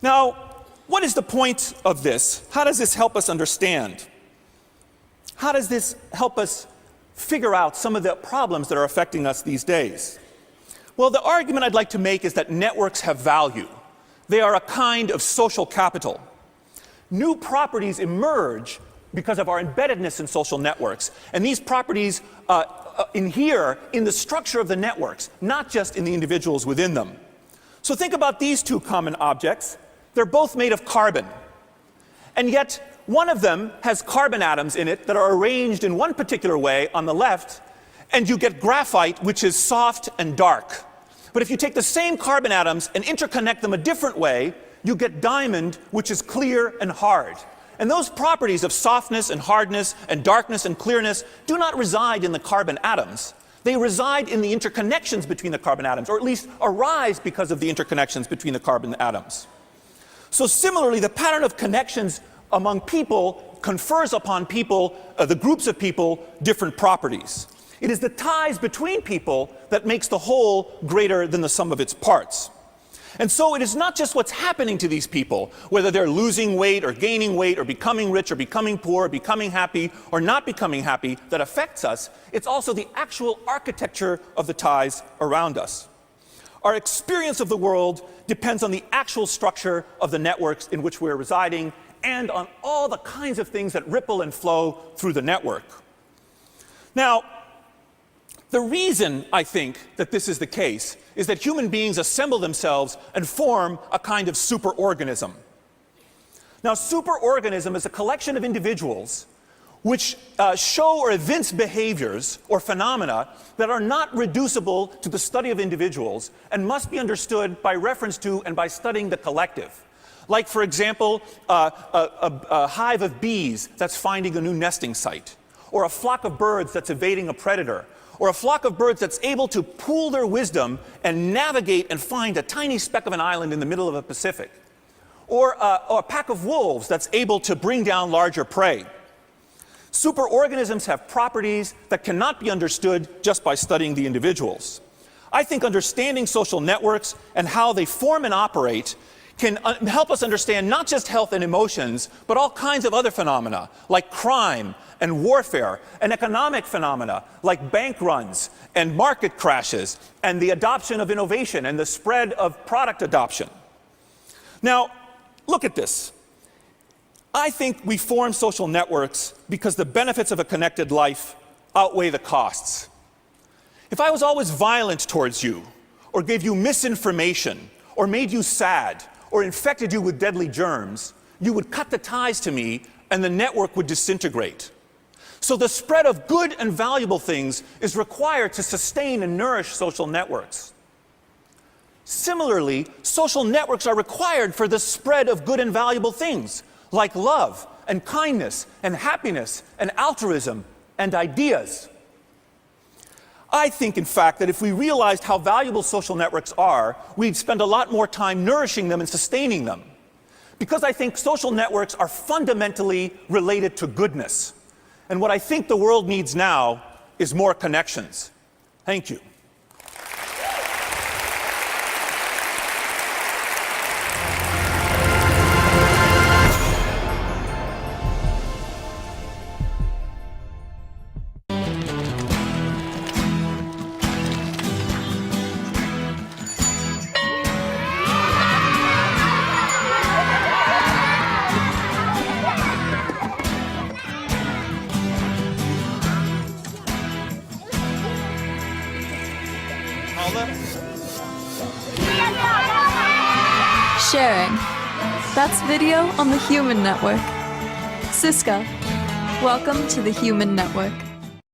Now, what is the point of this? How does this help us understand? How does this help us figure out some of the problems that are affecting us these days? Well, the argument I'd like to make is that networks have value. They are a kind of social capital. New properties emerge because of our embeddedness in social networks. And these properties inhere in the structure of the networks, not just in the individuals within them. So think about these two common objects. They're both made of carbon. And yet, one of them has carbon atoms in it that are arranged in one particular way on the left, and you get graphite, which is soft and dark. But if you take the same carbon atoms and interconnect them a different way, you get diamond, which is clear and hard. And those properties of softness and hardness and darkness and clearness do not reside in the carbon atoms. They reside in the interconnections between the carbon atoms, or at least arise because of the interconnections between the carbon atoms. So similarly, the pattern of connections among people confers upon people, the groups of people, different properties. It is the ties between people that makes the whole greater than the sum of its parts. And so it is not just what's happening to these people, whether they're losing weight or gaining weight or becoming rich or becoming poor, or becoming happy or not becoming happy, that affects us. It's also the actual architecture of the ties around us. Our experience of the world depends on the actual structure of the networks in which we're residing and on all the kinds of things that ripple and flow through the network. Now, the reason I think that this is the case is that human beings assemble themselves and form a kind of superorganism. Now, superorganism is a collection of individuals which show or evince behaviors or phenomena that are not reducible to the study of individuals and must be understood by reference to and by studying the collective. Like, for example, a hive of bees that's finding a new nesting site, or a flock of birds that's evading a predator, or a flock of birds that's able to pool their wisdom and navigate and find a tiny speck of an island in the middle of the Pacific, or a pack of wolves that's able to bring down larger prey. Superorganisms have properties that cannot be understood just by studying the individuals. I think understanding social networks and how they form and operate can help us understand not just health and emotions, but all kinds of other phenomena, like crime and warfare, and economic phenomena, like bank runs and market crashes, and the adoption of innovation and the spread of product adoption. Now, look at this. I think we form social networks because the benefits of a connected life outweigh the costs. If I was always violent towards you, or gave you misinformation, or made you sad, or infected you with deadly germs, you would cut the ties to me and the network would disintegrate. So the spread of good and valuable things is required to sustain and nourish social networks. Similarly, social networks are required for the spread of good and valuable things, like love and kindness and happiness and altruism and ideas. I think, in fact, that if we realized how valuable social networks are, we'd spend a lot more time nourishing them and sustaining them. Because I think social networks are fundamentally related to goodness. And what I think the world needs now is more connections. Thank you. Sharing. That's video on the Human Network. Siska, welcome to the Human Network.